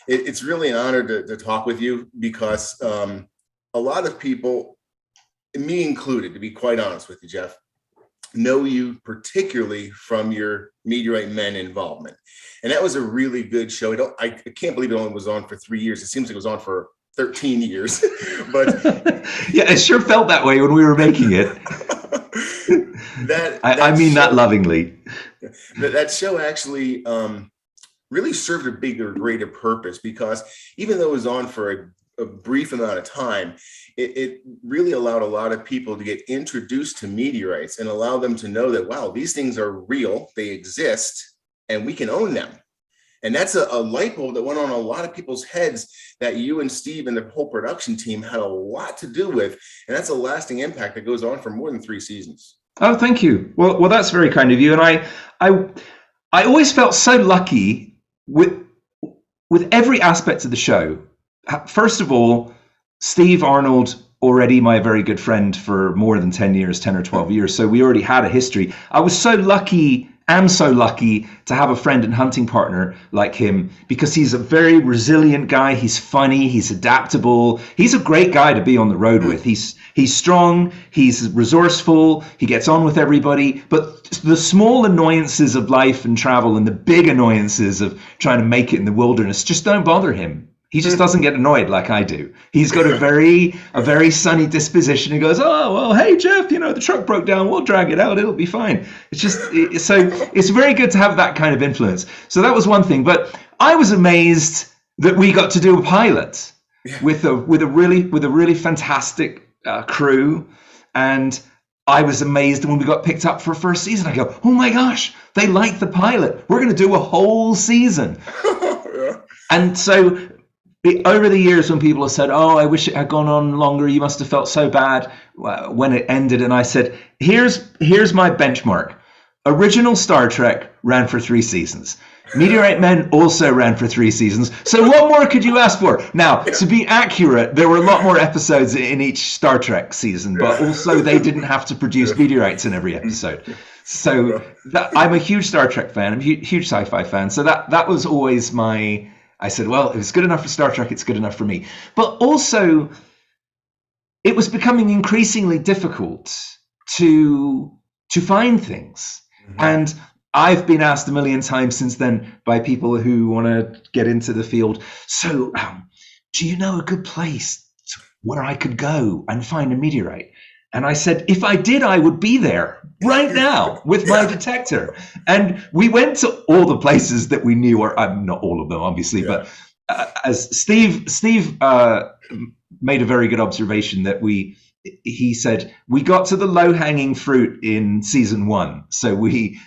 It's really an honor to talk with you because a lot of people, me included, to be quite honest with you, Geoff, know you particularly from your Meteorite Men involvement. And that was a really good show. I can't believe it only was on for 3 years. It seems like it was on for 13 years. But yeah, it sure felt that way when we were making it. I mean that lovingly. That show actually really served a bigger, greater purpose, because even though it was on for a brief amount of time, it really allowed a lot of people to get introduced to meteorites and allow them to know that, wow, these things are real, they exist, and we can own them. And that's a light bulb that went on a lot of people's heads that you and Steve and the whole production team had a lot to do with. And that's a lasting impact that goes on for more than 3 seasons. Oh, thank you. Well, that's very kind of you. And I always felt so lucky with every aspect of the show. First of all, Steve Arnold, already my very good friend for more than 10 years, 10 or 12 years. So we already had a history. I was so lucky, am so lucky to have a friend and hunting partner like him, because he's a very resilient guy. He's funny. He's adaptable. He's a great guy to be on the road with. He's strong. He's resourceful. He gets on with everybody. But the small annoyances of life and travel and the big annoyances of trying to make it in the wilderness just don't bother him. He just doesn't get annoyed like I do. He's got a very sunny disposition. He goes, oh, well, hey, Geoff, the truck broke down. We'll drag it out. It'll be fine. So it's very good to have that kind of influence. So that was one thing. But I was amazed that we got to do a pilot with a really fantastic crew. And I was amazed when we got picked up for a first season. I go, oh my gosh, they liked the pilot. We're going to do a whole season. And so over the years, when people have said, oh, I wish it had gone on longer, you must have felt so bad when it ended. And I said, here's my benchmark. Original Star Trek ran for 3 seasons. Meteorite Men also ran for 3 seasons. So what more could you ask for? Now, to be accurate, there were a lot more episodes in each Star Trek season, but also they didn't have to produce meteorites in every episode. So I'm a huge Star Trek fan. I'm a huge sci-fi fan. So that was always I said, well, if it's good enough for Star Trek, it's good enough for me. But also, it was becoming increasingly difficult to find things. Mm-hmm. And I've been asked a million times since then by people who want to get into the field, so do you know a good place where I could go and find a meteorite? And I said, if I did, I would be there right now with my detector. And we went to all the places that we knew, or not all of them, obviously, but as Steve made a very good observation that he said, we got to the low-hanging fruit in season 1. So we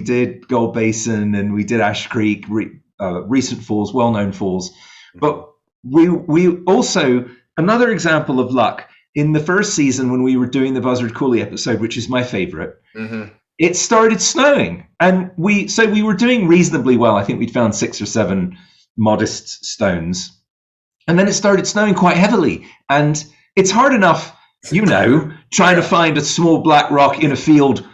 did Gold Basin and we did Ash Creek, recent falls, well-known falls. But we also, another example of luck, in the first season, when we were doing the Buzzard Coulee episode, which is my favorite, it started snowing. And we were doing reasonably well. I think we'd found 6 or 7 modest stones. And then it started snowing quite heavily. And it's hard enough, trying to find a small black rock in a field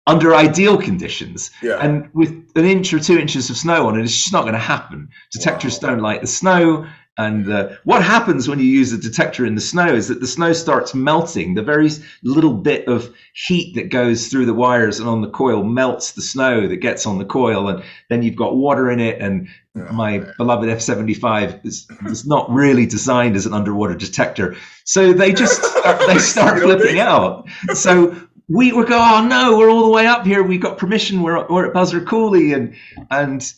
under ideal conditions. Yeah. And with 1 inch or 2 inches of snow on it, it's just not going to happen. Detectors don't like the snow. And what happens when you use a detector in the snow is that the snow starts melting. The very little bit of heat that goes through the wires and on the coil melts the snow that gets on the coil. And then you've got water in it. And my beloved F-75 is not really designed as an underwater detector. So they just start flipping out. So we go, oh no, we're all the way up here. We got permission. We're at Buzzard Coulee. And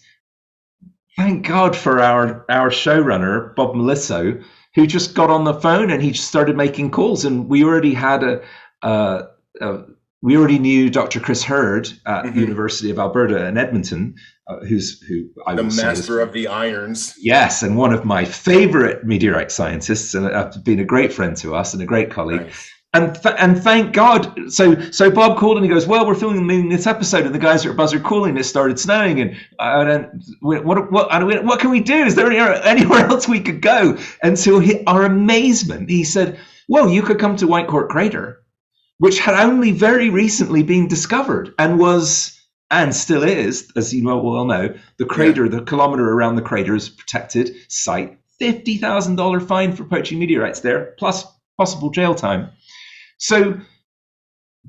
thank God for our showrunner, Bob Melisso, who just got on the phone and he just started making calls. And we already had we already knew Dr. Chris Hurd at University of Alberta in Edmonton, who I would say the master of the irons. Yes, and one of my favorite meteorite scientists, and been a great friend to us and a great colleague. Nice. And thank God. So Bob called and he goes, well, we're filming this episode and the guys are at Buzzard Coulee and it started snowing. And what can we do? Is there anywhere else we could go? And to our amazement, he said, well, you could come to Whitecourt Crater, which had only very recently been discovered and was and still is, as you well know, the crater, the kilometer around the crater is protected site. $50,000 fine for poaching meteorites there, plus possible jail time. So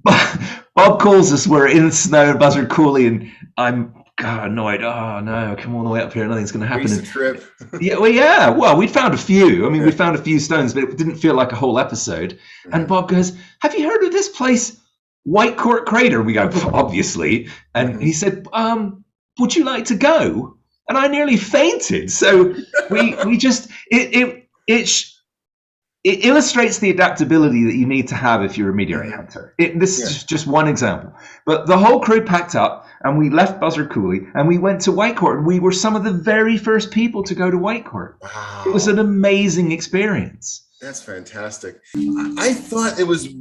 Bob calls us, we're in the snow at Buzzard Coulee, and I'm annoyed. Oh no, I come all the way up here, nothing's going to happen. Waste the trip. Well, we'd found a few. I mean, we found a few stones, but it didn't feel like a whole episode. And Bob goes, have you heard of this place, Whitecourt Crater? We go, obviously. And he said, would you like to go? And I nearly fainted. So we just, it illustrates the adaptability that you need to have if you're a meteorite hunter. This is just one example. But the whole crew packed up and we left Buzzard Coulee and we went to Whitecourt. We were some of the very first people to go to Whitecourt. Wow. It was an amazing experience. That's fantastic. I thought it was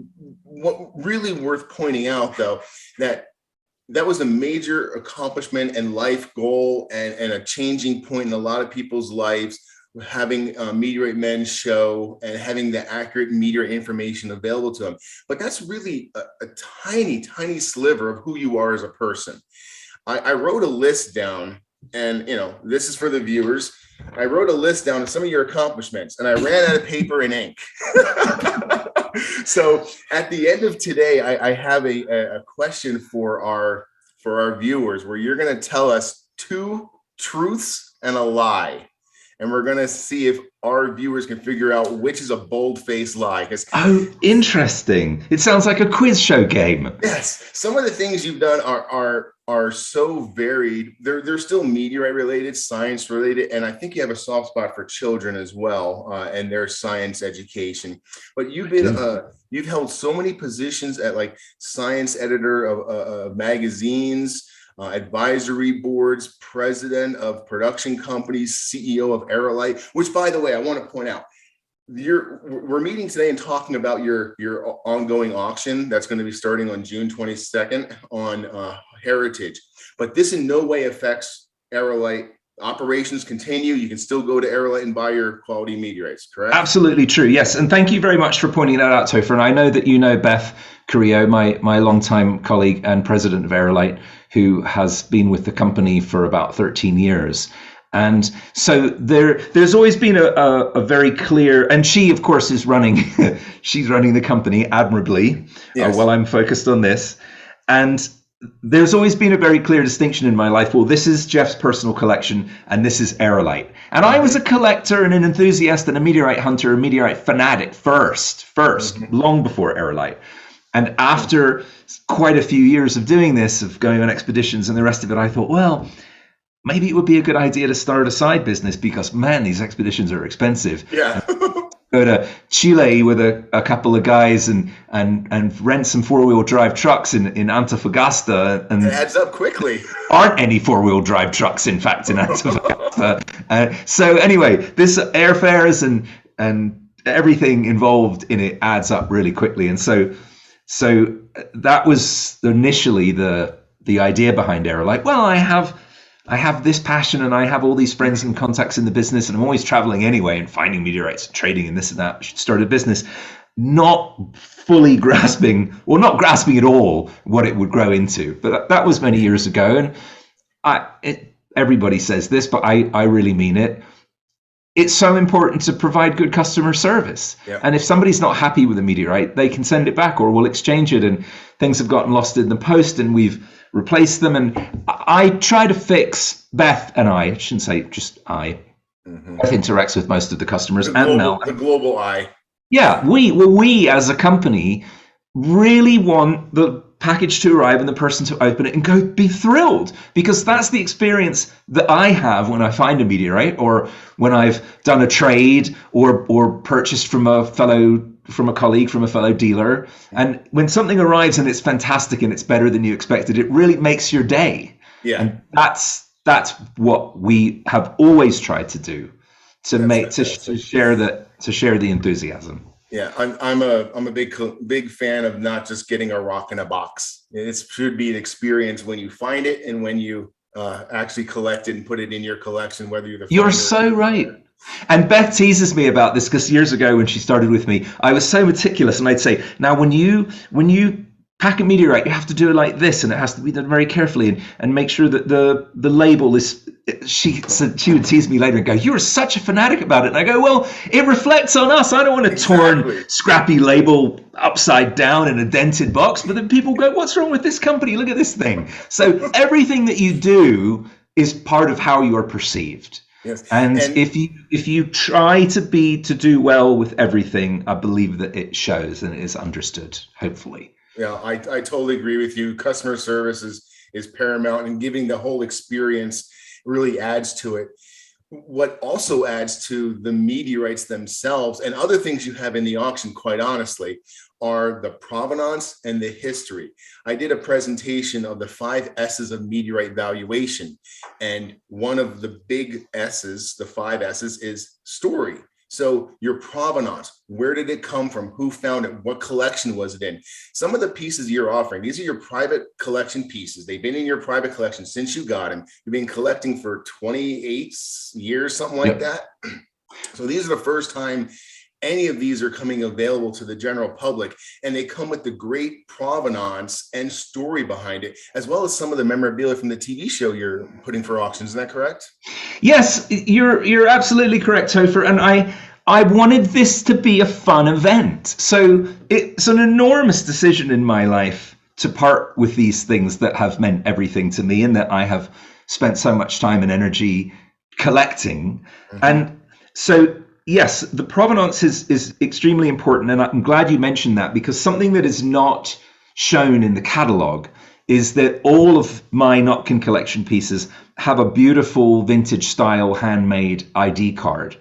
really worth pointing out, though, that was a major accomplishment and life goal and a changing point in a lot of people's lives, having Meteorite Men show and having the accurate meteorite information available to them. But that's really a tiny, tiny sliver of who you are as a person. I wrote a list down, and this is for the viewers. I wrote a list down of some of your accomplishments, and I ran out of paper and ink. So at the end of today, I have a question for our viewers, where you're going to tell us 2 truths and a lie. And we're going to see if our viewers can figure out which is a bold-faced lie. Oh, interesting. It sounds like a quiz show game. Yes. Some of the things you've done are so varied. They're still meteorite-related, science-related, and I think you have a soft spot for children as well, and their science education. But you've held so many positions at like science editor of magazines, advisory boards, president of production companies, CEO of Aerolite, which, by the way, I want to point out, we're meeting today and talking about your ongoing auction that's going to be starting on June 22nd on Heritage. But this in no way affects Aerolite. Operations continue. You can still go to Aerolite and buy your quality meteorites, correct? Absolutely true, yes. And thank you very much for pointing that out, Topher. And I know that you know Beth Carrillo, my longtime colleague and president of Aerolite, who has been with the company for about 13 years. And so there's always been a very clear, and she, of course, is running, she's running the company admirably, while I'm focused on this. And there's always been a very clear distinction in my life. Well, this is Geoff's personal collection, and this is Aerolite. And I was a collector and an enthusiast and a meteorite hunter, a meteorite fanatic first, long before Aerolite. And after quite a few years of doing this, of going on expeditions and the rest of it, I thought, well, maybe it would be a good idea to start a side business, because, man, these expeditions are expensive. Yeah. Go to Chile with a couple of guys and rent some 4-wheel drive trucks in Antofagasta. And it adds up quickly. Aren't any 4-wheel drive trucks, in fact, in Antofagasta. So anyway, this airfares and everything involved in it adds up really quickly. And so that was initially the idea behind Aerolite. Well, I have this passion and I have all these friends and contacts in the business, and I'm always traveling anyway and finding meteorites and trading and this and that. I should start a business, not fully grasping, or not grasping at all, what it would grow into. But that was many years ago. And everybody says this, but I really mean it. It's so important to provide good customer service. Yeah. And if somebody's not happy with a meteorite, they can send it back, or we'll exchange it. And things have gotten lost in the post and we've replaced them. And I try to fix, Beth and I shouldn't say just I, Beth interacts with most of the customers and Mel. The global I. Yeah, we as a company really want the package to arrive and the person to open it and go be thrilled, because that's the experience that I have when I find a meteorite, or when I've done a trade or purchased from a colleague, from a fellow dealer. And when something arrives and it's fantastic and it's better than you expected, it really makes your day. Yeah. And that's what we have always tried to do, to share the enthusiasm. Yeah, I'm a big fan of not just getting a rock in a box. It should be an experience when you find it and when you actually collect it and put it in your collection, whether you're the You're so right. And Beth teases me about this, because years ago when she started with me, I was so meticulous, and I'd say, now when you pack a meteorite, you have to do it like this, and it has to be done very carefully, and make sure that the label is. She would tease me later and go, "You're such a fanatic about it." And I go, "Well, it reflects on us. I don't want a torn, scrappy label upside down in a dented box." But then people go, "What's wrong with this company? Look at this thing." So everything that you do is part of how you are perceived. Yes. And if you try to do well with everything, I believe that it shows and it is understood, hopefully. Yeah, I totally agree with you. Customer service is paramount, and giving the whole experience really adds to it. What also adds to the meteorites themselves and other things you have in the auction, quite honestly, are the provenance and the history. I did a presentation of the 5 S's of meteorite valuation, and one of the big S's, the 5 S's, is story. So your provenance, where did it come from? Who found it? What collection was it in? Some of the pieces you're offering, these are your private collection pieces. They've been in your private collection since you got them. You've been collecting for 28 years, something like that. So these are the first time any of these are coming available to the general public, and they come with the great provenance and story behind it, as well as some of the memorabilia from the TV show you're putting for auction. Isn't that correct? Yes, you're absolutely correct, Topher. And I wanted this to be a fun event. So it's an enormous decision in my life to part with these things that have meant everything to me and that I have spent so much time and energy collecting. Mm-hmm. And so yes, the provenance is extremely important, and I'm glad you mentioned that, because something that is not shown in the catalogue is that all of my Notkin collection pieces have a beautiful vintage style handmade ID card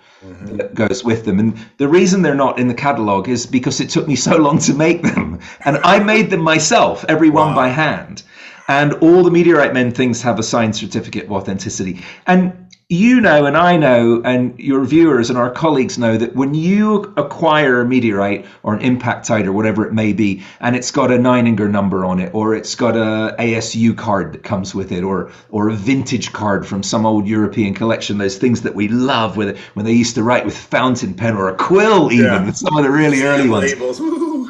that goes with them. And the reason they're not in the catalogue is because it took me so long to make them, and I made them myself, every one by hand. And all the Meteorite Men things have a signed certificate of authenticity. And you know, and I know, and your viewers and our colleagues know, that when you acquire a meteorite or an impactite or whatever it may be, and it's got a Neininger number on it, or it's got a ASU card that comes with it, or a vintage card from some old European collection, those things that we love, when they used to write with fountain pen or a quill, even with some of the really early ones. Labels.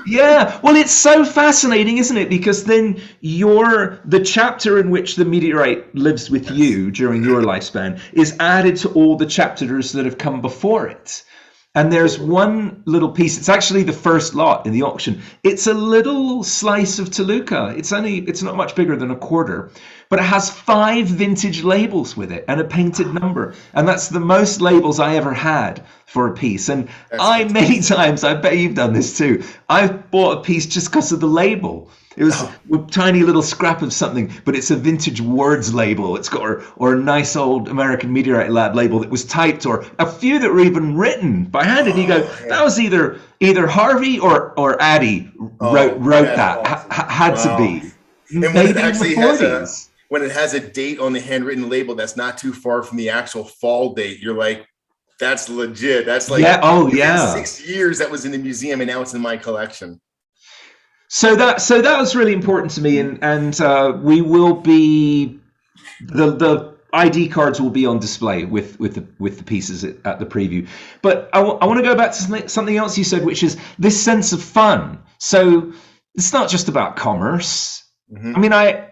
Yeah, well, it's so fascinating, isn't it? Because then the chapter in which the meteorite lives with you during your lifespan is added to all the chapters that have come before it. And there's one little piece. It's actually the first lot in the auction. It's a little slice of Toluca. It's not much bigger than a quarter, but it has 5 vintage labels with it and a painted number. And that's the most labels I ever had for a piece. And many times, I bet you've done this too, I've bought a piece just because of the label. It was a tiny little scrap of something, but it's a vintage words label. It's got or a nice old American Meteorite Lab label that was typed, or a few that were even written by hand. And you go, that was either Harvey or Addie wrote that. Awesome. Had to be. And when it actually has a date on the handwritten label that's not too far from the actual fall date, you're like, that's legit. That's like 6 years that was in the museum, and now it's in my collection. So that was really important to me, and we will be the ID cards will be on display with the pieces at the preview. But I want to go back to something else you said, which is this sense of fun. So it's not just about commerce. Mm-hmm. I mean, I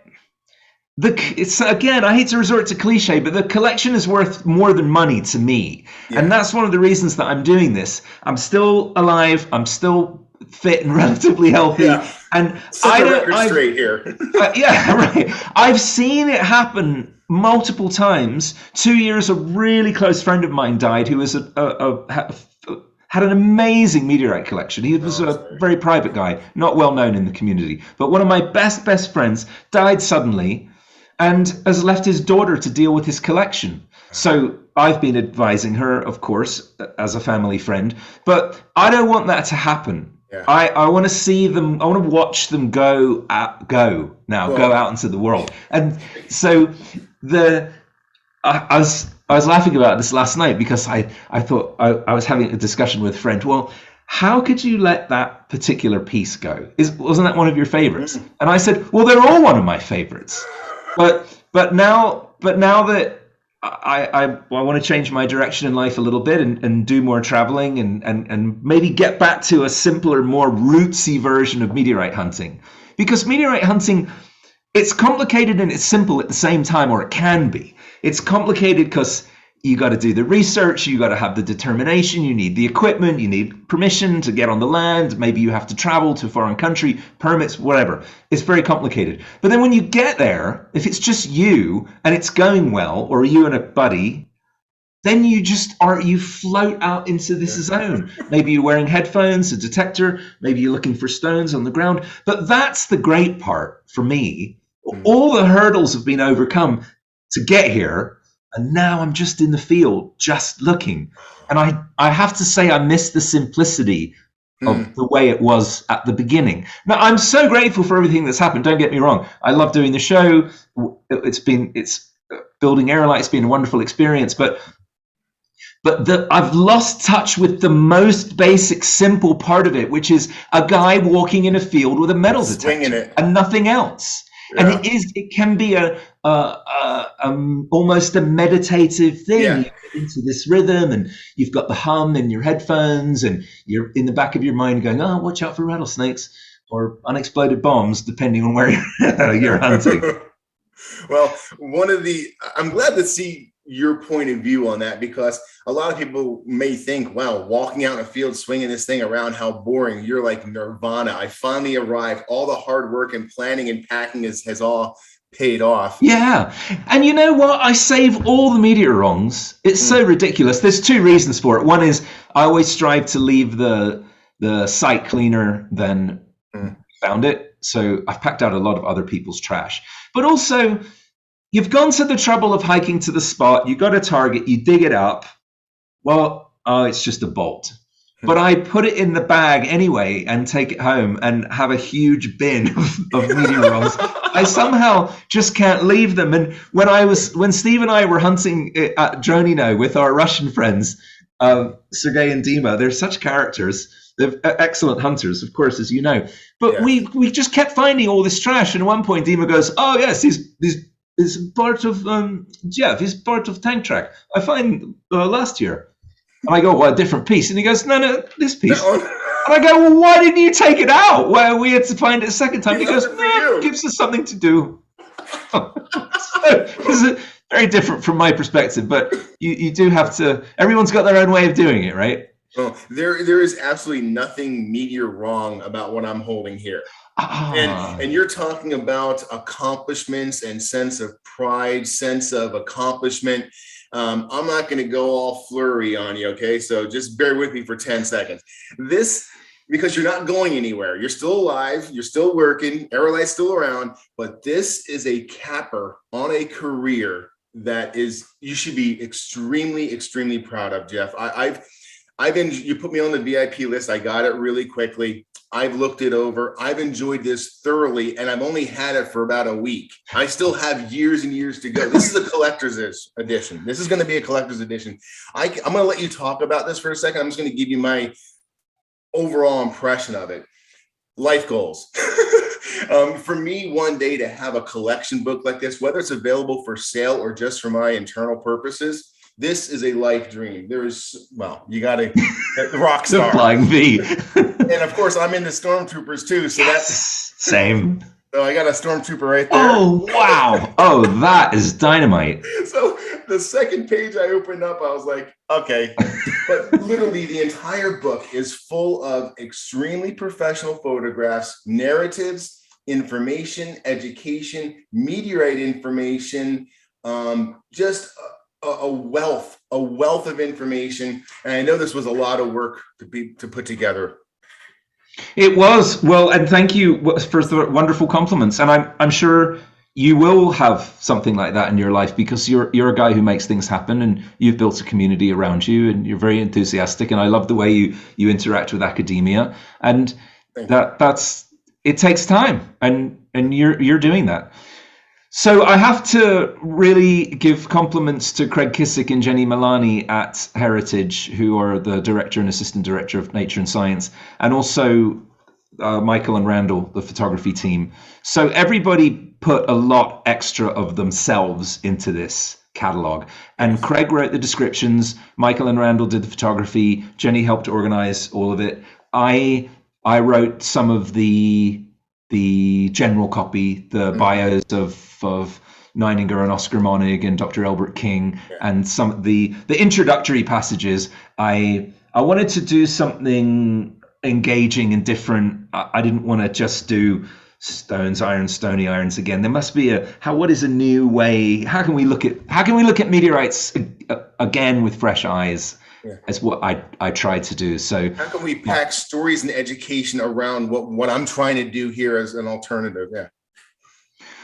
hate to resort to cliche, but the collection is worth more than money to me, and that's one of the reasons that I'm doing this. I'm still alive. I'm still fit and relatively healthy, and straight here. Right. I've seen it happen multiple times. 2 years, a really close friend of mine died, who was had an amazing meteorite collection. He was a very private guy, not well known in the community, but one of my best friends died suddenly, and has left his daughter to deal with his collection. So I've been advising her, of course, as a family friend, but I don't want that to happen. Yeah. I want to see them. I want to watch them go out into the world. And so I was laughing about this last night, because I thought I was having a discussion with a friend. Well, how could you let that particular piece go? Wasn't that one of your favorites? Mm-hmm. And I said, well, they're all one of my favorites. But now that I want to change my direction in life a little bit and do more traveling and maybe get back to a simpler, more rootsy version of meteorite hunting. because meteorite hunting, it's complicated and it's simple at the same time, or it can be. It's complicated because you got to do the research, you got to have the determination, you need the equipment, you need permission to get on the land, maybe you have to travel to a foreign country, permits, whatever. It's very complicated. But then when you get there, if it's just you and it's going well, or you and a buddy, then you float out into this zone. Maybe you're wearing headphones, a detector, maybe you're looking for stones on the ground. But that's the great part for me. All the hurdles have been overcome to get here. And now I'm just in the field, just looking. And I have to say, I miss the simplicity of the way it was at the beginning. Now, I'm so grateful for everything that's happened. Don't get me wrong. I love doing the show. It's building Aerolite. It's been a wonderful experience. But I've lost touch with the most basic, simple part of it, which is a guy walking in a field with a metal detector and nothing else. Yeah. And it can be almost a meditative thing. Yeah. You get into this rhythm, and you've got the hum in your headphones, and you're in the back of your mind going, "Oh, watch out for rattlesnakes or unexploded bombs," depending on where you're hunting. Well, I'm glad to see your point of view on that, because a lot of people may think, wow, walking out in a field, swinging this thing around, how boring. You're like nirvana. I finally arrived. All the hard work and planning and packing has all paid off. Yeah. And you know what? I save all the meteor wrongs. It's so ridiculous. There's two reasons for it. One is I always strive to leave the site cleaner than found it. So I've packed out a lot of other people's trash. But also, you've gone to the trouble of hiking to the spot. You got a target. You dig it up. Well, it's just a bolt. But I put it in the bag anyway and take it home and have a huge bin of meteor wrongs. I somehow just can't leave them. And when Steve and I were hunting at Dronino with our Russian friends, Sergei and Dima, they're such characters. They're excellent hunters, of course, as you know. But we just kept finding all this trash. And at one point, Dima goes, "Oh yes, he's part of Geoff. He's part of Tank Track. I find last year." And I go, "Well, a different piece." And he goes, "No, this piece." No. And I go, "Well, why didn't you take it out? Well, we had to find it a second time." He goes, "No, it gives us something to do." So it's very different from my perspective, but you do have to. Everyone's got their own way of doing it, right? Oh, there is absolutely nothing meteor wrong about what I'm holding here. And you're talking about accomplishments and sense of pride, sense of accomplishment. I'm not going to go all flurry on you, okay? So just bear with me for 10 seconds. Because you're not going anywhere. You're still alive. You're still working. Aerolite's still around. But this is a capper on a career that you should be extremely, extremely proud of, Geoff. You put me on the VIP list. I got it really quickly. I've looked it over. I've enjoyed this thoroughly, and I've only had it for about a week. I still have years and years to go. This is a collector's edition. This is going to be a collector's edition. I'm going to let you talk about this for a second. I'm just going to give you my overall impression of it. Life goals. For me, one day to have a collection book like this, whether it's available for sale or just for my internal purposes, this is a life dream. You got to rock star. The flying V. And of course, I'm into stormtroopers too. So that's same. So I got a stormtrooper right there. Oh, wow. Oh, that is dynamite. So the second page I opened up, I was like, okay. But literally the entire book is full of extremely professional photographs, narratives, information, education, meteorite information, just a wealth of information. And I know this was a lot of work to put together. It was. Well, and thank you for the wonderful compliments. And I'm sure you will have something like that in your life, because you're a guy who makes things happen, and you've built a community around you, and you're very enthusiastic. And I love the way you interact with academia, and it takes time, and you're doing that. So I have to really give compliments to Craig Kissick and Jenny Milani at Heritage, who are the director and assistant director of Nature and Science, and also Michael and Randall, the photography team. So everybody put a lot extra of themselves into this catalog. And Craig wrote the descriptions, Michael and Randall did the photography, Jenny helped organize all of it. I wrote some of the the general copy, the bios of Neininger and Oscar Monig and Dr. Elbert King, and some of the introductory passages. I wanted to do something engaging and different. I didn't want to just do stones, irons, stony irons again. There must be what is a new way? How can we look at meteorites again with fresh eyes? Yeah. As what I tried to do. So how can we pack stories and education around what I'm trying to do here as an alternative? Yeah.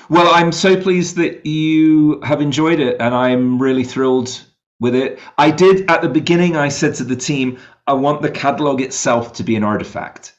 Well, I'm so pleased that you have enjoyed it, and I'm really thrilled with it. I did at the beginning. I said to the team, I want the catalog itself to be an artifact.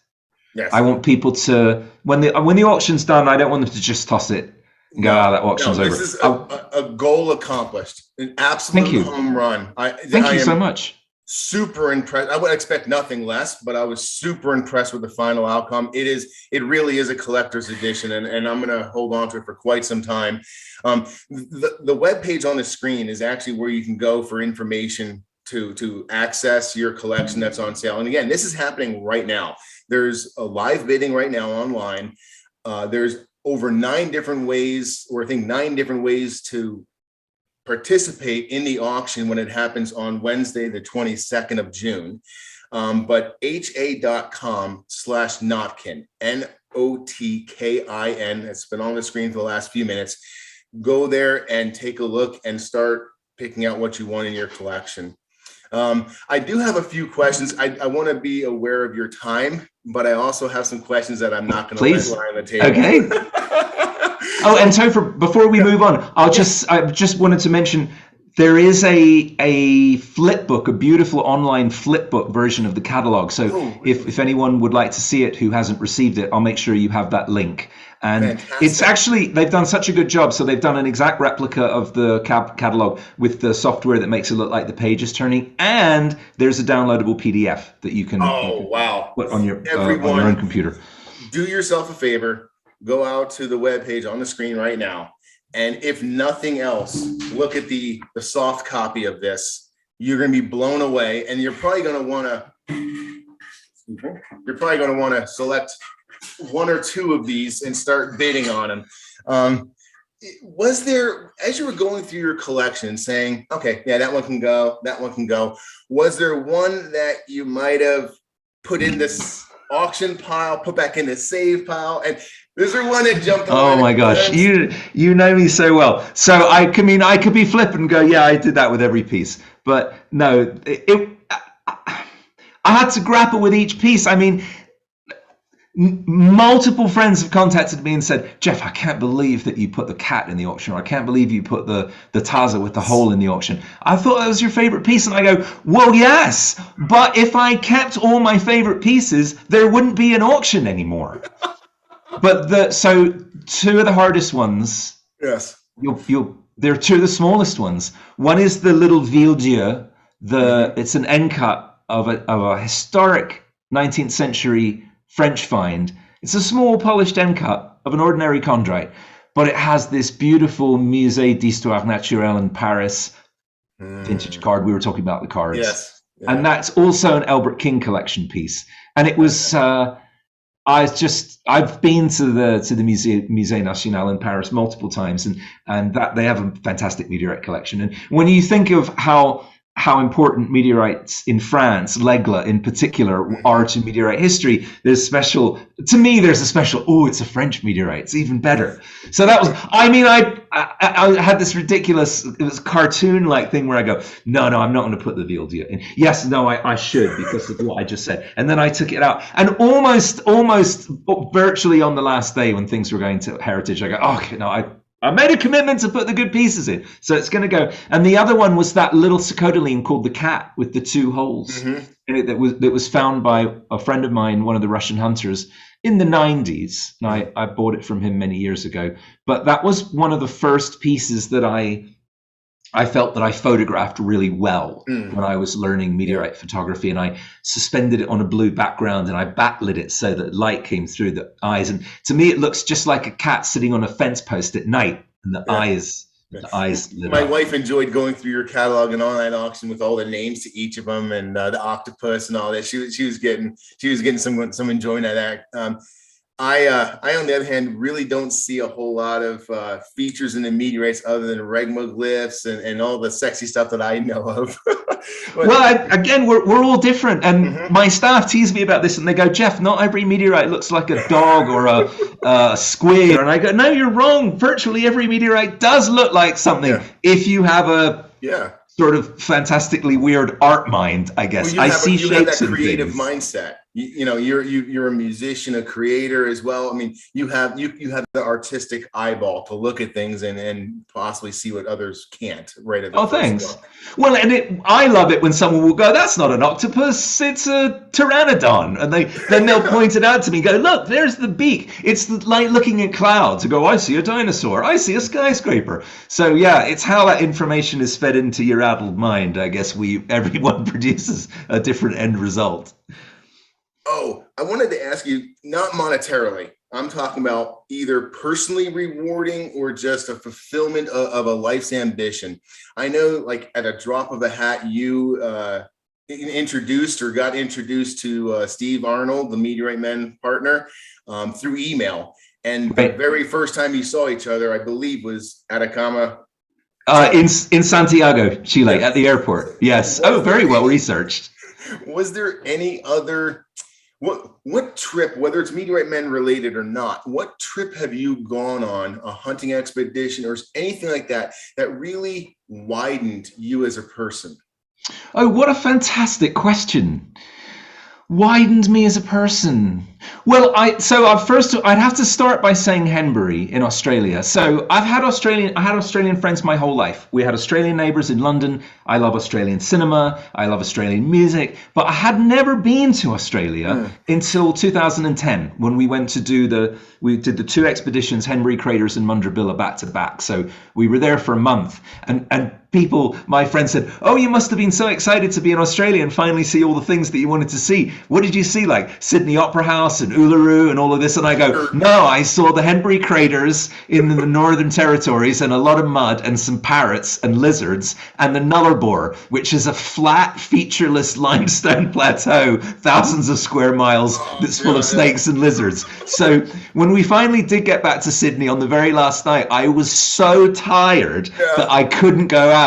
Yes. I want people to when the auction's done, I don't want them to just toss it and go, that auction's over. This is a goal accomplished, an absolute home run. Thank you so much. Super impressed. I would expect nothing less, but I was super impressed with the final outcome. It really is a collector's edition, and I'm going to hold on to it for quite some time. The web page on the screen is actually where you can go for information to access your collection that's on sale. And again, this is happening right now. There's a live bidding right now online. There's over 9 different ways, or I think 9 different ways to participate in the auction when it happens on Wednesday, the 22nd of June. But ha.com/Notkin, Notkin, it's been on the screen for the last few minutes. Go there and take a look and start picking out what you want in your collection. I do have a few questions. I want to be aware of your time, but I also have some questions that I'm not going to let lie on the table. Okay. Oh, and Topher, before we move on, I just wanted to mention there is a flip book, a beautiful online flip book version of the catalog. So if anyone would like to see it who hasn't received it, I'll make sure you have that link. And fantastic. It's actually, they've done such a good job. So they've done an exact replica of the catalog with the software that makes it look like the page is turning. And there's a downloadable PDF that you can, put on your own computer. Do yourself a favor. Go out to the webpage on the screen right now. And if nothing else, look at the soft copy of this. You're going to be blown away. And you're probably going to want to select 1 or 2 of these and start bidding on them. Was there, as you were going through your collection saying, okay, yeah, that one can go, was there one that you might have put in this auction pile, put back in the save pile? And is there one that jumped? Oh my gosh, you know me so well. So I could be flippant and go, yeah, I did that with every piece. But no, I had to grapple with each piece. I mean, multiple friends have contacted me and said, Geoff, I can't believe that you put the cat in the auction, or I can't believe you put the Taza with the hole in the auction. I thought that was your favorite piece. And I go, well, yes, but if I kept all my favorite pieces, there wouldn't be an auction anymore. But so 2 of the hardest ones, yes, they're 2 of the smallest ones. One is the little Ville-Dieu. It's an end cut of a historic 19th century French find. It's a small polished end cut of an ordinary chondrite, but it has this beautiful Musée d'Histoire Naturelle in Paris vintage card. We were talking about the cards. Yes. Yeah. And that's also an Elbert King collection piece. And it was I've been to the Musée National in Paris multiple times, and that they have a fantastic meteorite collection. And when you think of how important meteorites in France, l'Aigle in particular, are to meteorite history, there's a special, it's a French meteorite, it's even better. So that was, I had this ridiculous, it was cartoon-like thing where I go, no, I'm not going to put the Ville-Dieu in. Yes, no, I should, because of what I just said. And then I took it out. And almost virtually on the last day when things were going to Heritage, I go, okay, no, I made a commitment to put the good pieces in, so it's going to go. And the other one was that little Cicodoline called the cat with the 2 holes in it that was found by a friend of mine, one of the Russian hunters, in the 90s. And I bought it from him many years ago. But that was one of the first pieces that I felt that I photographed really well when I was learning meteorite photography, and I suspended it on a blue background and I backlit it so that light came through the eyes. And to me, it looks just like a cat sitting on a fence post at night, and the eyes lit My up. wife enjoyed going through your catalog and online auction with all the names to each of them, and the octopus and all that. She was getting some enjoyment out of that. I, on the other hand, really don't see a whole lot of features in the meteorites other than regmaglyphs and all the sexy stuff that I know of. Again, we're all different, and Mhm. my staff tease me about this, and they go, "Geoff, not every meteorite looks like a dog or a squid." And I go, "No, you're wrong. Virtually every meteorite does look like something if you have a sort of fantastically weird art mind, I guess." Well, I see you have shapes that and creative things. mindset. You're a musician, a creator as well. I mean, you have the artistic eyeball to look at things and possibly see what others can't right at the first Thanks. look. Well, and I love it when someone will go, "That's not an octopus, it's a pteranodon," and then they'll point it out to me and go, "Look, there's the beak. It's like looking at clouds." I go, "I see a dinosaur. I see a skyscraper." So yeah, it's how that information is fed into your addled mind. I guess everyone produces a different end result. Oh, I wanted to ask you, not monetarily. I'm talking about either personally rewarding or just a fulfillment of a life's ambition. I know, like at a drop of a hat, you got introduced to Steve Arnold, the Meteorite Men partner, through email. And the very first time you saw each other, I believe, was Atacama. In Santiago, Chile, at the airport. Yes. Very well researched. Was there any other? What trip, whether it's Meteorite Men related or not, what trip have you gone on, a hunting expedition or anything like that, that really widened you as a person? Oh, what a fantastic question. Widened me as a person. Well, I'd have to start by saying Henbury in Australia. So I had Australian friends my whole life. We had Australian neighbours in London. I love Australian cinema. I love Australian music. But I had never been to Australia until 2010 when we did the two expeditions, Henbury Craters and Mundrabilla, back to back. So we were there for a month, and my friends said, "Oh, you must have been so excited to be in Australia and finally see all the things that you wanted to see. What did you see, like Sydney Opera House and Uluru and all of this?" And I go, "No, I saw the Henbury Craters in the Northern Territories and a lot of mud and some parrots and lizards and the Nullarbor, which is a flat, featureless limestone plateau, thousands of square miles that's full of snakes and lizards." So when we finally did get back to Sydney on the very last night, I was so tired that I couldn't go out.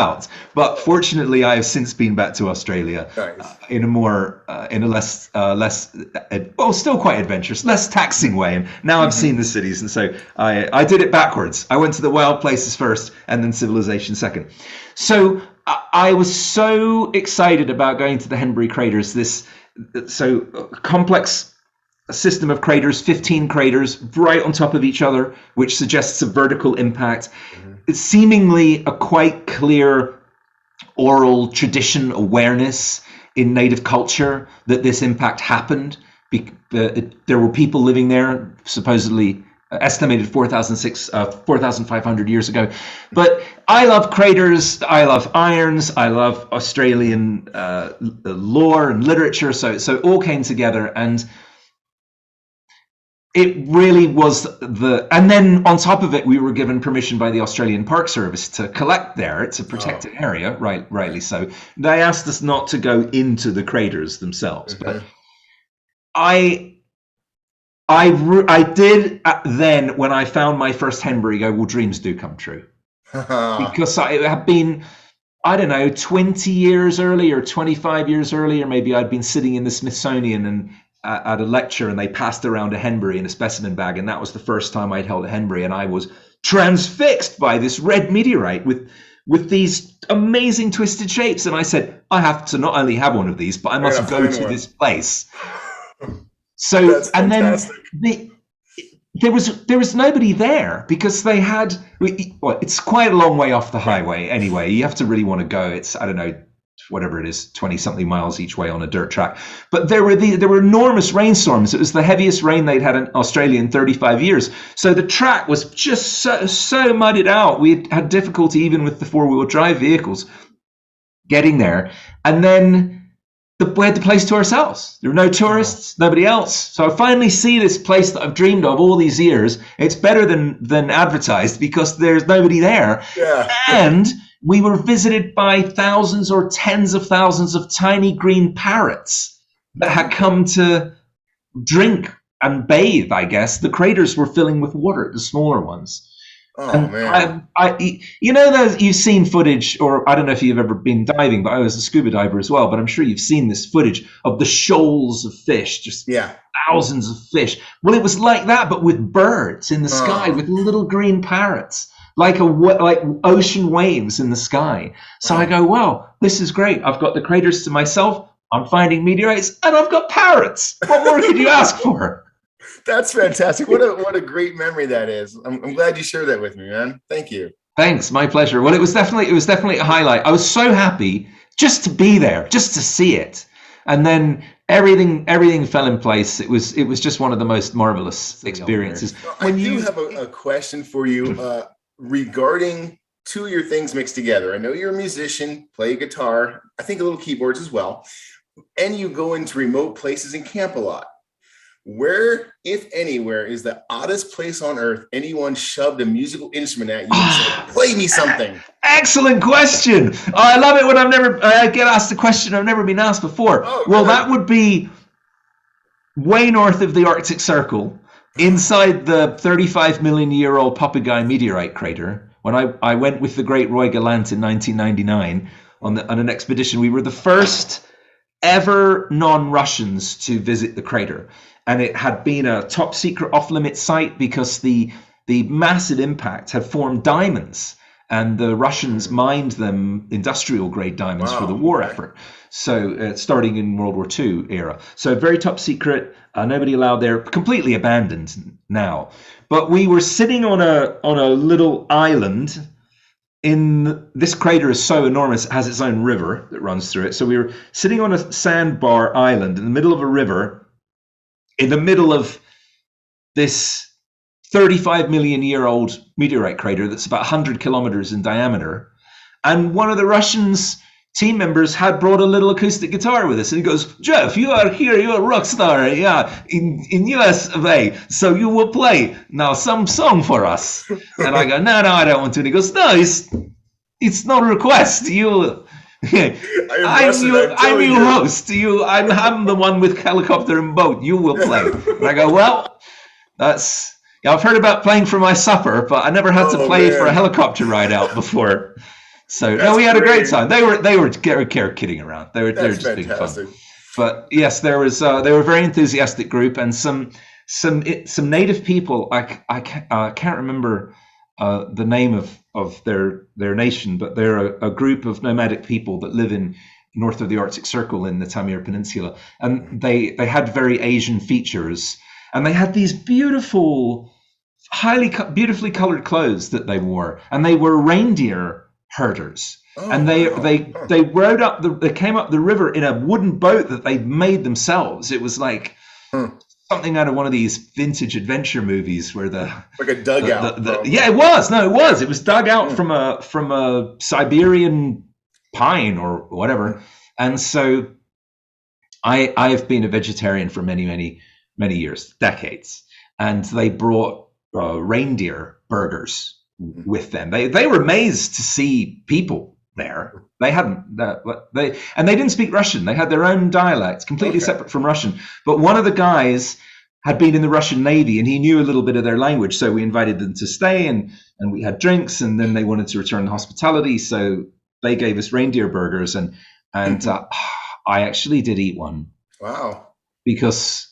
But fortunately, I have since been back to Australia in a less, still quite adventurous, less taxing way. And now I've seen the cities. And so I did it backwards. I went to the wild places first and then civilization second. So I was so excited about going to the Henbury Craters, this complex system of craters, 15 craters right on top of each other, which suggests a vertical impact. It's seemingly a quite clear oral tradition awareness in native culture that this impact happened. There were people living there, supposedly estimated 4,500 years ago. But I love craters, I love irons, I love Australian lore and literature, so it all came together, and it really was and then on top of it, we were given permission by the Australian Park Service to collect there. It's a protected area, rightly so. They asked us not to go into the craters themselves, but I did then, when I found my first Henbury, go, well, dreams do come true. Because it had been, I don't know, 20 years earlier, 25 years earlier, maybe I'd been sitting in the Smithsonian and at a lecture, and they passed around a Henbury in a specimen bag, and that was the first time I'd held a Henbury, and I was transfixed by this red meteorite with these amazing twisted shapes. And I said, I have to not only have one of these, but I must go to this place. So, and then there was nobody there, because they had, it's quite a long way off the highway anyway. You have to really want to go. It's, I don't know, whatever it is, 20 something miles each way on a dirt track. But there were enormous rainstorms. It was the heaviest rain they'd had in Australia in 35 years. So the track was just so muddied out. We had difficulty even with the 4-wheel drive vehicles getting there. And then we had the place to ourselves. There were no tourists, nobody else. So I finally see this place that I've dreamed of all these years. It's better than advertised, because there's nobody there. Yeah. And we were visited by thousands or tens of thousands of tiny green parrots that had come to drink and bathe, I guess. The craters were filling with water, the smaller ones. Oh And man. those, you've seen footage, or I don't know if you've ever been diving, but I was a scuba diver as well. But I'm sure you've seen this footage of the shoals of fish, just Yeah. thousands of fish. Well, it was like that, but with birds in the sky, Oh, with little green parrots, like ocean waves in the sky. So I wow. go, wow, this is great. I've got the craters to myself. I'm finding meteorites, and I've got parrots. What more could you ask for? That's fantastic. What a great memory that is. I'm glad you shared that with me, man. Thank you. Thanks, my pleasure. Well, it was definitely a highlight. I was so happy just to be there, just to see it, and then everything fell in place. It was just one of the most marvelous experiences. I do have a question for you regarding two of your things mixed together. I know you're a musician, play guitar, I think a little keyboards as well, and you go into remote places and camp a lot. Where, if anywhere, is the oddest place on earth anyone shoved a musical instrument at you and said, "Play me something"? Excellent question. Oh, I love it when I get asked a question I've never been asked before. Oh, well, good. that would be way north of the Arctic Circle, inside the 35 million year old Popigai meteorite crater. When I went with the great Roy Gallant in 1999 on an expedition, we were the first ever non-Russians to visit the crater. And it had been a top secret off-limit site because the massive impact had formed diamonds, and the Russians mined them, industrial grade diamonds, for the war effort. So starting in World War II era. So very top secret, nobody allowed there, completely abandoned now. But we were sitting on a little island. In this crater is so enormous, it has its own river that runs through it. So we were sitting on a sandbar island in the middle of a river, in the middle of this 35 million year old meteorite crater that's about 100 kilometers in diameter. And one of the Russians' team members had brought a little acoustic guitar with us. And he goes, "Geoff, you are here, you're a rock star, yeah, in US of A. So you will play now some song for us." And I go, no, I don't want to. And he goes, "No, it's not a request. I'm your host. I'm the one with helicopter and boat. You will play." And I go, "Well, I've heard about playing for my supper, but I never had to play for a helicopter ride out before." So no, we had a great time. They were kidding around. They were just being fun. But yes, they were a very enthusiastic group, and some native people. I can't remember the name of their nation, but they're a group of nomadic people that live in north of the Arctic Circle in the Taimyr Peninsula, and they had very Asian features, and they had these beautifully colored clothes that they wore, and they were reindeer herders. And they rode up they came up the river in a wooden boat that they made themselves. It was like something out of one of these vintage adventure movies where like a dugout. Yeah, it was. No, it was. It was dug out from a Siberian pine or whatever. And so I've been a vegetarian for many years, decades. And they brought reindeer burgers with them. They were amazed to see people there. They hadn't they didn't speak Russian. They had their own dialect, completely separate from Russian. But one of the guys had been in the Russian Navy, and he knew a little bit of their language. So we invited them to stay, and we had drinks, and then they wanted to return the hospitality. So they gave us reindeer burgers, and I actually did eat one. Wow. Because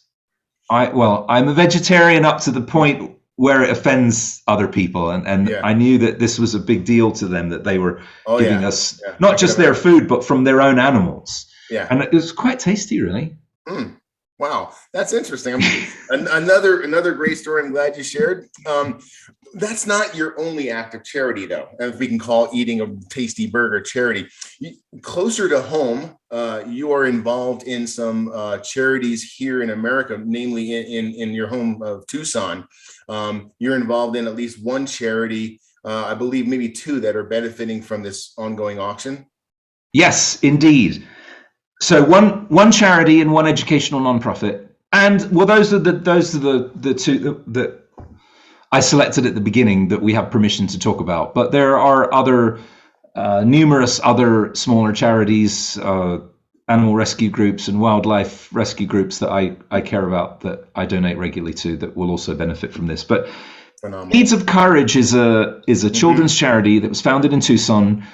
I'm a vegetarian up to the point where it offends other people, and I knew that this was a big deal to them, that they were giving us not just their food, but from their own animals. Yeah, and it was quite tasty, really. Wow, that's interesting. Another great story. I'm glad you shared. That's not your only act of charity, though, if we can call eating a tasty burger charity. Closer to home, you are involved in some charities here in America, namely in your home of Tucson. You're involved in at least one charity, I believe maybe two, that are benefiting from this ongoing auction. Yes, indeed. So one charity and one educational nonprofit, and those are the two that I selected at the beginning that we have permission to talk about. But there are numerous other smaller charities animal rescue groups and wildlife rescue groups that I care about, that I donate regularly to, that will also benefit from this. But Phenomenal. Beads of Courage is a children's charity that was founded in Tucson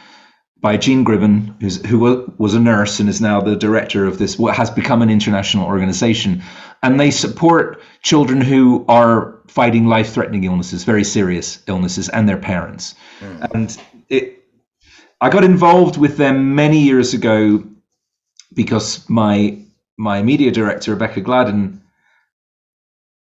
by Jean Gribben, who was a nurse and is now the director of this, what has become an international organization. And they support children who are fighting life-threatening illnesses, very serious illnesses, and their parents. And I got involved with them many years ago because my media director, Rebecca Gladden,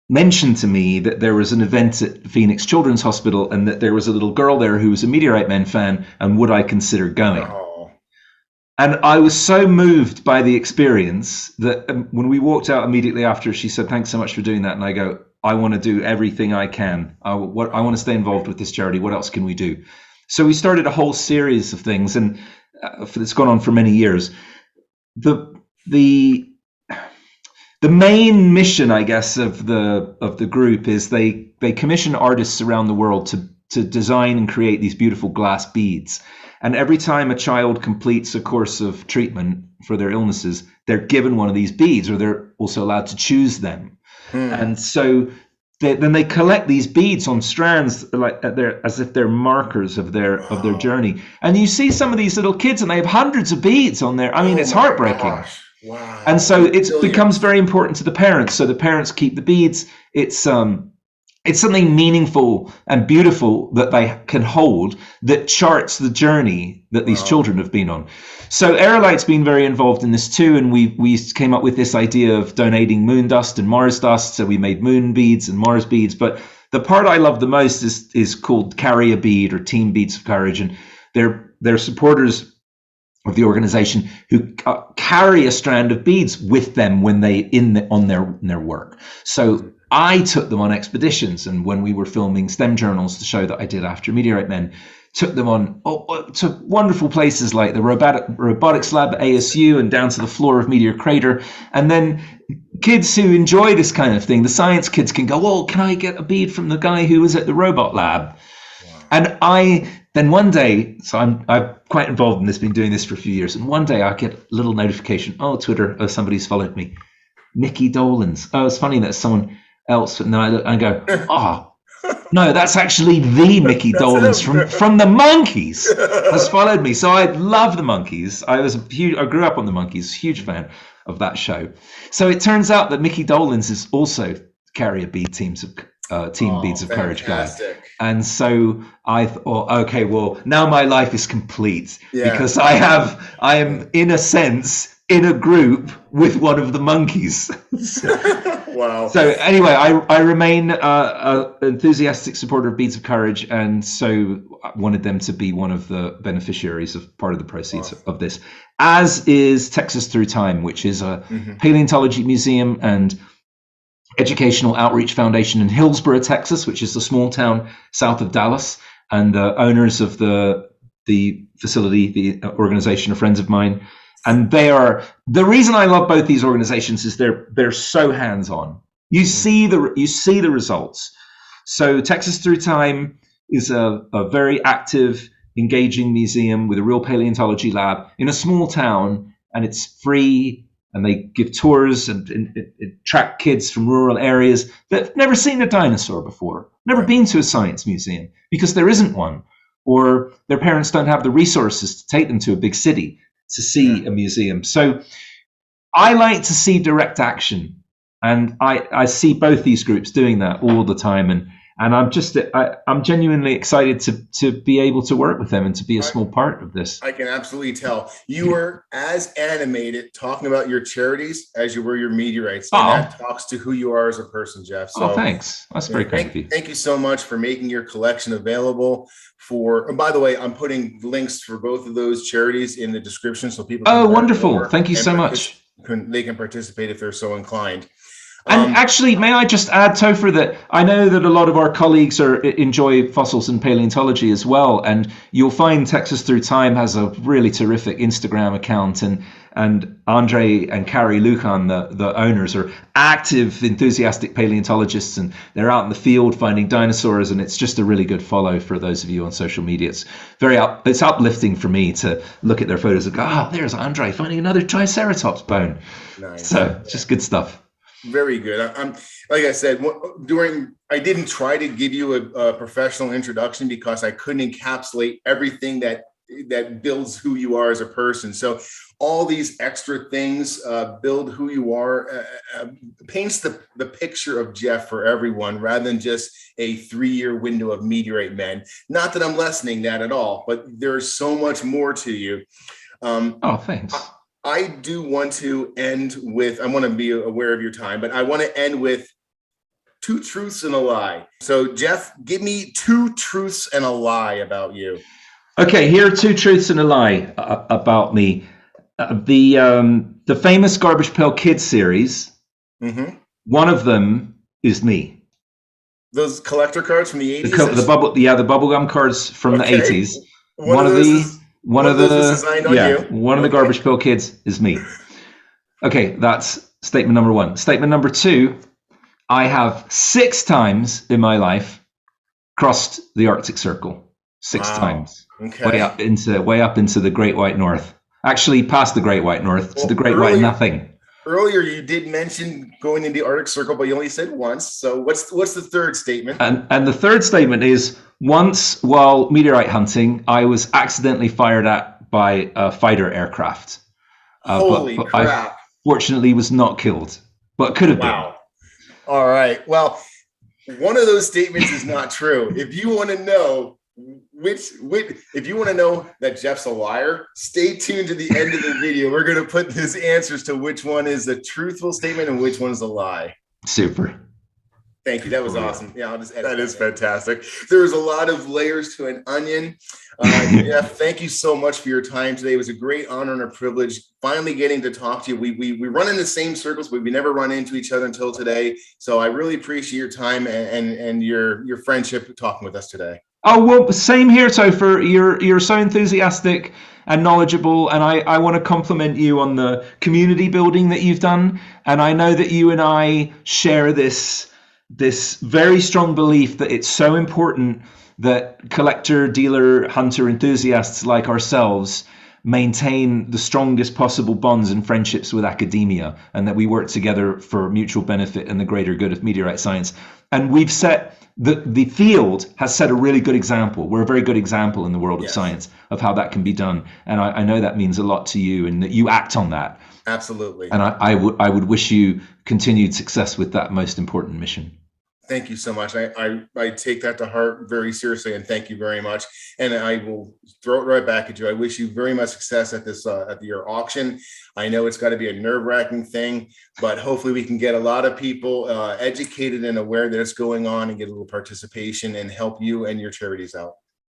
mentioned to me that there was an event at Phoenix Children's Hospital and that there was a little girl there who was a Meteorite Men fan, and would I consider going? Oh. And I was so moved by the experience that when we walked out immediately after, she said, "Thanks so much for doing that." And I go, "I want to do everything I can. I want to stay involved with this charity. What else can we do?" So we started a whole series of things, and it's gone on for many years. The main mission, I guess, of the group is they commission artists around the world to design and create these beautiful glass beads. And every time a child completes a course of treatment for their illnesses, they're given one of these beads, or they're also allowed to choose them. And so then they collect these beads on strands, like as if they're markers of their journey. And you see some of these little kids, and they have hundreds of beads on there. I mean, it's heartbreaking. Gosh. Wow. And so it becomes very important to the parents. So the parents keep the beads. It's something meaningful and beautiful that they can hold, that charts the journey that these children have been on. So Aerolite's been very involved in this too, and we came up with this idea of donating moon dust and Mars dust. So we made moon beads and Mars beads. But the part I love the most is called Carry a Bead, or Team Beads of Courage, and they're supporters of the organization who carry a strand of beads with them when they on their work. So I took them on expeditions, and when we were filming STEM journals, the show that I did after Meteorite Men, took them on to wonderful places like the robotics lab at ASU and down to the floor of Meteor Crater. And then kids who enjoy this kind of thing, the science kids, can go, "Oh, can I get a bead from the guy who was at the robot lab?" Wow. And then one day, so I'm quite involved in this, been doing this for a few years, and one day I get a little notification, Twitter, somebody's followed me. Nikki Dolan's. It's funny that someone else, and then I look and go, no, that's actually the Mickey Dolenz from the Monkees has followed me. So I love the Monkees. I grew up on the Monkees, huge fan of that show. So it turns out that Mickey Dolenz is also Carrier Bead Team Beads of Courage guy. And so I thought, okay, well, now my life is complete because I am in a sense in a group with one of the Monkees. Wow. So anyway, I remain an enthusiastic supporter of Beads of Courage, and so I wanted them to be one of the beneficiaries of part of the proceeds of this, as is Texas Through Time, which is a paleontology museum and educational outreach foundation in Hillsborough, Texas, which is a small town south of Dallas. And the owners of the facility, the organization, are friends of mine. And they are, the reason I love both these organizations is they're so hands-on. You see the results. So Texas Through Time is a very active, engaging museum with a real paleontology lab in a small town, and it's free. And they give tours and attract kids from rural areas that have never seen a dinosaur before, never been to a science museum because there isn't one, or their parents don't have the resources to take them to a big city to see a museum. So I like to see direct action, and I see both these groups doing that all the time, and I'm genuinely excited to be able to work with them and to be a small part of this. I can absolutely tell. You were as animated talking about your charities as you were your meteorites. And that talks to who you are as a person, Geoff. So, thanks. That's very kind of you. Thank you so much for making your collection available and by the way, I'm putting links for both of those charities in the description so people can wonderful. Thank you so much. They can participate if they're so inclined. And actually, may I just add, Topher, that I know that a lot of our colleagues enjoy fossils and paleontology as well, and you'll find Texas Through Time has a really terrific Instagram account, and Andre and Carrie Lucan, the owners, are active, enthusiastic paleontologists, and they're out in the field finding dinosaurs, and it's just a really good follow for those of you on social media. It's it's uplifting for me to look at their photos and go, oh, there's Andre finding another Triceratops bone. Nice. So just good stuff. Very good. I'm like I said, I didn't try to give you a professional introduction because I couldn't encapsulate everything that builds who you are as a person. So all these extra things build who you are, paints the picture of Geoff for everyone rather than just a 3-year window of Meteorite Men. Not that I'm lessening that at all, but there's so much more to you. Oh, thanks. I do want to end with, I want to be aware of your time, but I want to end with 2 truths and a lie. So Geoff, give me 2 truths and a lie about you. Okay, here are 2 truths and a lie about me. The famous Garbage Pail Kids series, one of them is me. Those collector cards from the 80s? The bubblegum cards from the 80s. One of the Garbage Pail Kids is me. Okay, that's statement number 1. Statement number 2, I have 6 times in my life crossed the Arctic Circle. 6 times. Okay. Way up into the Great White North. Actually, past the Great White North to the Great White Nothing. Earlier, you did mention going in the Arctic Circle, but you only said once. So what's the third statement? And the third statement is, once while meteorite hunting, I was accidentally fired at by a fighter aircraft. Holy crap. I fortunately was not killed, but could have been. All right. Well, one of those statements is not true. If you want to know if you want to know that Geoff's a liar, stay tuned to the end of the video. We're going to put his answers to which one is the truthful statement and which one is a lie. Super. Thank you. That was awesome. Yeah, I'll just edit that. Is fantastic. There's a lot of layers to an onion. Geoff, thank you so much for your time today. It was a great honor and a privilege finally getting to talk to you. We run in the same circles, but we never run into each other until today. So I really appreciate your time and your friendship talking with us today. Oh, well, same here, Topher. You're so enthusiastic and knowledgeable, and I want to compliment you on the community building that you've done. And I know that you and I share this very strong belief that it's so important that collector, dealer, hunter enthusiasts like ourselves maintain the strongest possible bonds and friendships with academia, and that we work together for mutual benefit and the greater good of meteorite science. And we've set the field has set a really good example. We're a very good example in the world of science of how that can be done. And I know that means a lot to you and that you act on that. Absolutely. And I would wish you continued success with that most important mission. Thank you so much. I take that to heart very seriously, and thank you very much. And I will throw it right back at you. I wish you very much success at this at your auction. I know it's got to be a nerve-wracking thing, but hopefully we can get a lot of people educated and aware that it's going on and get a little participation and help you and your charities out.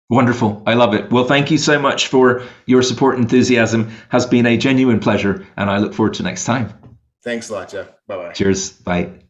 Wonderful. I love it. Well, thank you so much for your support and enthusiasm. It has been a genuine pleasure, and I look forward to next time. Thanks a lot, Geoff. Bye-bye. Cheers. Bye.